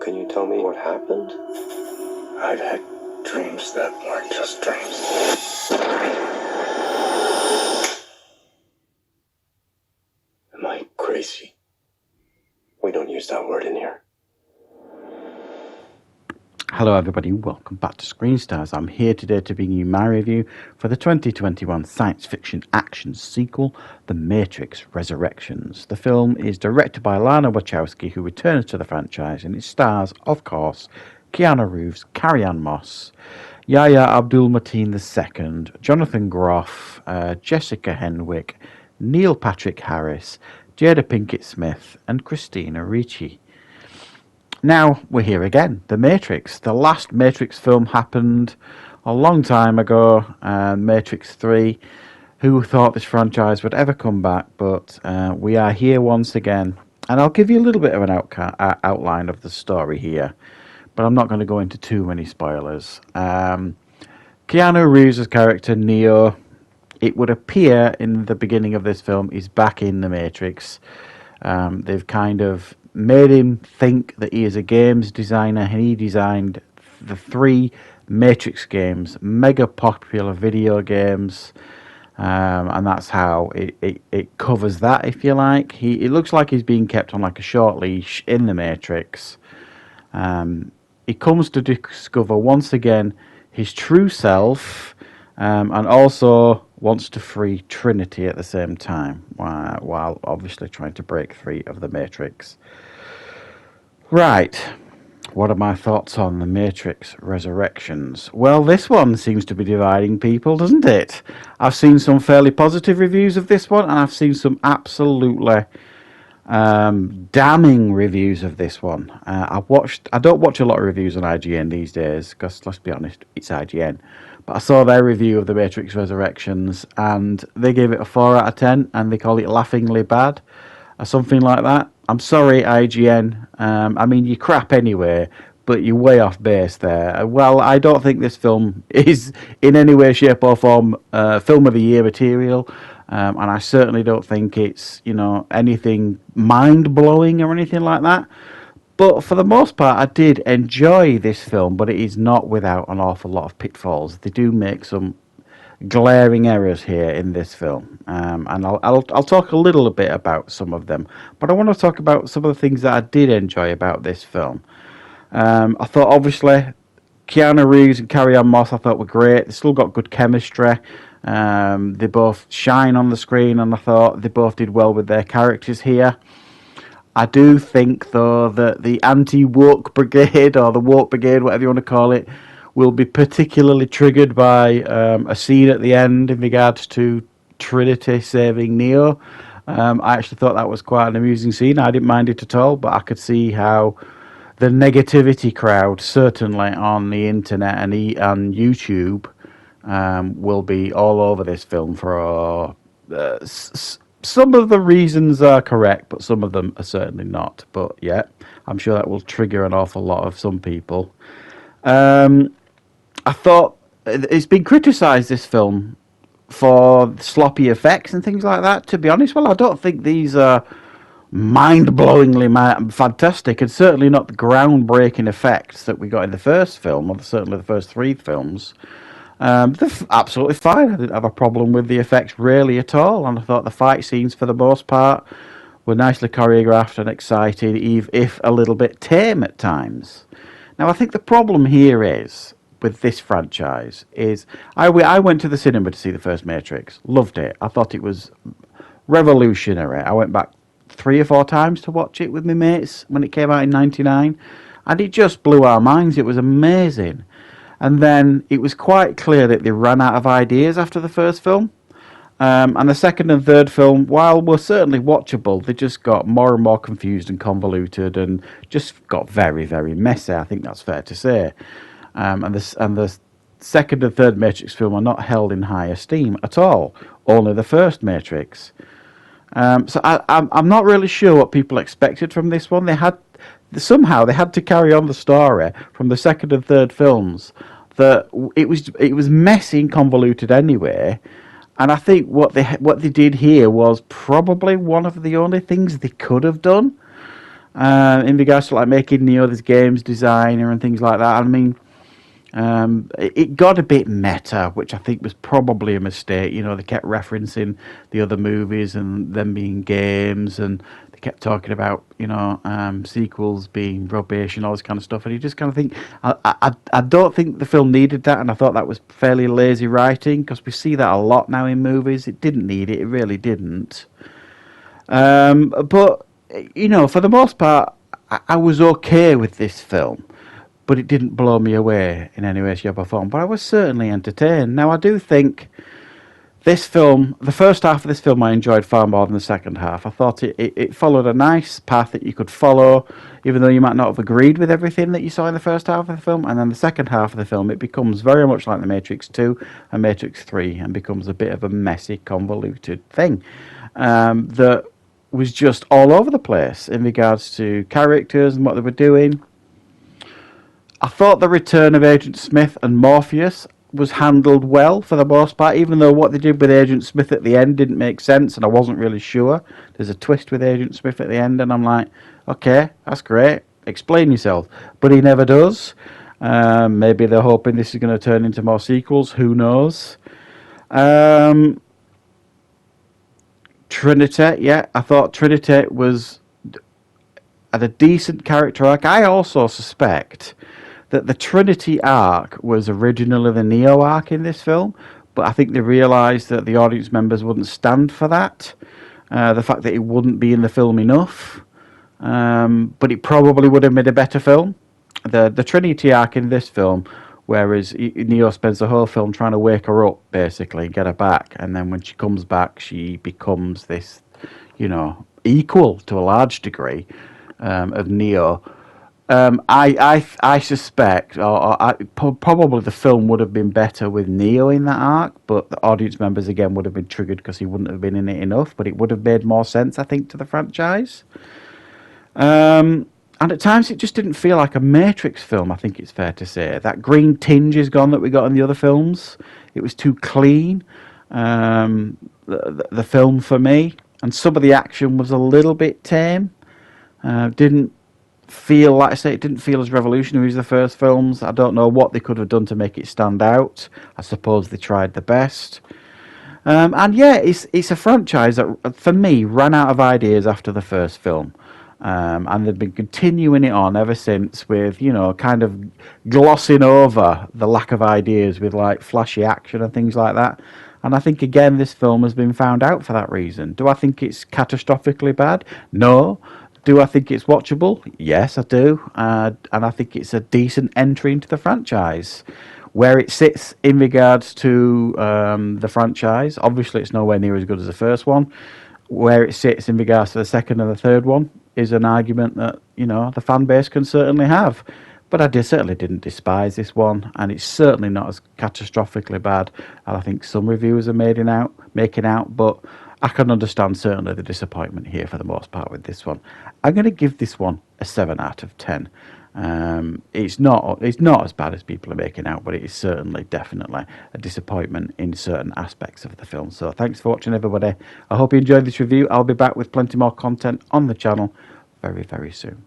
can you tell me what happened? I've had dreams that weren't just dreams. Am I crazy? We don't use that word in here. Hello everybody, welcome back to Screenstars. I'm here today to bring you my review for the 2021 science fiction action sequel, The Matrix Resurrections. The film is directed by Lana Wachowski, who returns to the franchise, and it stars, of course, Keanu Reeves, Carrie-Anne Moss, Yahya Abdul-Mateen II, Jonathan Groff, Jessica Henwick, Neil Patrick Harris, Jada Pinkett Smith, and Christina Ricci. Now we're here again, The Matrix. The last Matrix film happened a long time ago, Matrix 3. Who thought this franchise would ever come back? But we are here once again. And I'll give you a little bit of an outline of the story here. But I'm not going to go into too many spoilers. Keanu Reeves' character, Neo, it would appear in the beginning of this film, is back in The Matrix. They've kind of made him think that he is a games designer, and he designed the 3 Matrix games, mega popular video games, and that's how it covers that, if you like. It looks like he's being kept on like a short leash in the Matrix. He comes to discover once again his true self, and also wants to free Trinity at the same time, while obviously trying to break free of the Matrix. Right, what are my thoughts on The Matrix Resurrections? Well, this one seems to be dividing people, doesn't it? I've seen some fairly positive reviews of this one, and I've seen some absolutely damning reviews of this one. I don't watch a lot of reviews on IGN these days, because let's be honest, it's IGN. But I saw their review of The Matrix Resurrections, and they gave it a 4 out of 10, and they call it laughingly bad, or something like that. I'm sorry, IGN. I mean, you're crap anyway, but you're way off base there. Well, I don't think this film is in any way, shape or form film of the year material, and I certainly don't think it's, anything mind-blowing or anything like that. But for the most part, I did enjoy this film, but it is not without an awful lot of pitfalls. They do make some glaring errors here in this film, and I'll talk a little bit about some of them. But I want to talk about some of the things that I did enjoy about this film. I thought, obviously, Keanu Reeves and Carrie-Anne Moss I thought were great. They still got good chemistry. They both shine on the screen, and I thought they both did well with their characters here. I do think, though, that the anti-woke brigade, or the woke brigade, whatever you want to call it, will be particularly triggered by a scene at the end in regards to Trinity saving Neo. I actually thought that was quite an amusing scene. I didn't mind it at all, but I could see how the negativity crowd, certainly on the internet and YouTube, will be all over this film for some of the reasons are correct, but some of them are certainly not. But yeah, I'm sure that will trigger an awful lot of some people. I thought it's been criticised, this film, for sloppy effects and things like that. To be honest, well, I don't think these are mind-blowingly fantastic, and certainly not the groundbreaking effects that we got in the first film, or certainly the first 3 films. They're absolutely fine. I didn't have a problem with the effects really at all, and I thought the fight scenes, for the most part, were nicely choreographed and exciting, if a little bit tame at times. Now, I think the problem here is, with this franchise, is I went to the cinema to see the first Matrix. Loved it. I thought it was revolutionary. I went back 3 or 4 times to watch it with my mates when it came out in '99, and it just blew our minds. It was amazing. And then it was quite clear that they ran out of ideas after the first film. And the second and third film, while were certainly watchable, they just got more and more confused and convoluted, and just got very, very messy. I think that's fair to say. And the second and third Matrix film are not held in high esteem at all. Only the first Matrix. So I'm not really sure what people expected from this one. They had to carry on the story from the second and third films. That it was messy and convoluted anyway. And I think what they did here was probably one of the only things they could have done. in regards to like making Neo this games designer and things like that. I mean, it got a bit meta, which I think was probably a mistake. You know, they kept referencing the other movies and them being games, and they kept talking about, you know, sequels being rubbish and all this kind of stuff. And you just kind of think, I don't think the film needed that, and I thought that was fairly lazy writing, because we see that a lot now in movies. It didn't need it, it really didn't. But, you know, for the most part, I was okay with this film, but it didn't blow me away in any way, shape or form. But I was certainly entertained. Now, I do think this film, the first half of this film, I enjoyed far more than the second half. I thought it followed a nice path that you could follow, even though you might not have agreed with everything that you saw in the first half of the film. And then the second half of the film, it becomes very much like The Matrix 2 and Matrix 3, and becomes a bit of a messy, convoluted thing that was just all over the place in regards to characters and what they were doing. I thought the return of Agent Smith and Morpheus was handled well for the most part, even though what they did with Agent Smith at the end didn't make sense, and I wasn't really sure. There's a twist with Agent Smith at the end, and I'm like, okay, that's great, explain yourself. But he never does. Maybe they're hoping this is going to turn into more sequels, who knows. Trinity, yeah, I thought Trinity had a decent character arc. I also suspect that the Trinity arc was originally the Neo arc in this film, but I think they realised that the audience members wouldn't stand for that. The fact that it wouldn't be in the film enough, but it probably would have made a better film. The Trinity arc in this film, whereas Neo spends the whole film trying to wake her up, basically, and get her back, and then when she comes back, she becomes this, you know, equal to a large degree of Neo. I suspect, probably the film would have been better with Neo in that arc, but the audience members again would have been triggered because he wouldn't have been in it enough. But it would have made more sense, I think, to the franchise. And at times it just didn't feel like a Matrix film, I think it's fair to say. That green tinge is gone that we got in the other films. It was too clean, the film for me. And some of the action was a little bit tame. Didn't feel, like I say, it didn't feel as revolutionary as the first films. I don't know what they could have done to make it stand out. I suppose they tried the best. And yeah, it's a franchise that, for me, ran out of ideas after the first film. And they've been continuing it on ever since with, you know, kind of glossing over the lack of ideas with like flashy action and things like that. And I think, again, this film has been found out for that reason. Do I think it's catastrophically bad? No. Do I think it's watchable? Yes, I do. And I think it's a decent entry into the franchise. Where it sits in regards to the franchise, obviously it's nowhere near as good as the first one. Where it sits in regards to the second and the third one is an argument that, you know, the fan base can certainly have. But I certainly didn't despise this one, and it's certainly not as catastrophically bad as I think some reviewers are making out, but I can understand certainly the disappointment here for the most part with this one. I'm going to give this one a 7 out of 10. It's not as bad as people are making out, but it is certainly, definitely a disappointment in certain aspects of the film. So thanks for watching, everybody. I hope you enjoyed this review. I'll be back with plenty more content on the channel very, very soon.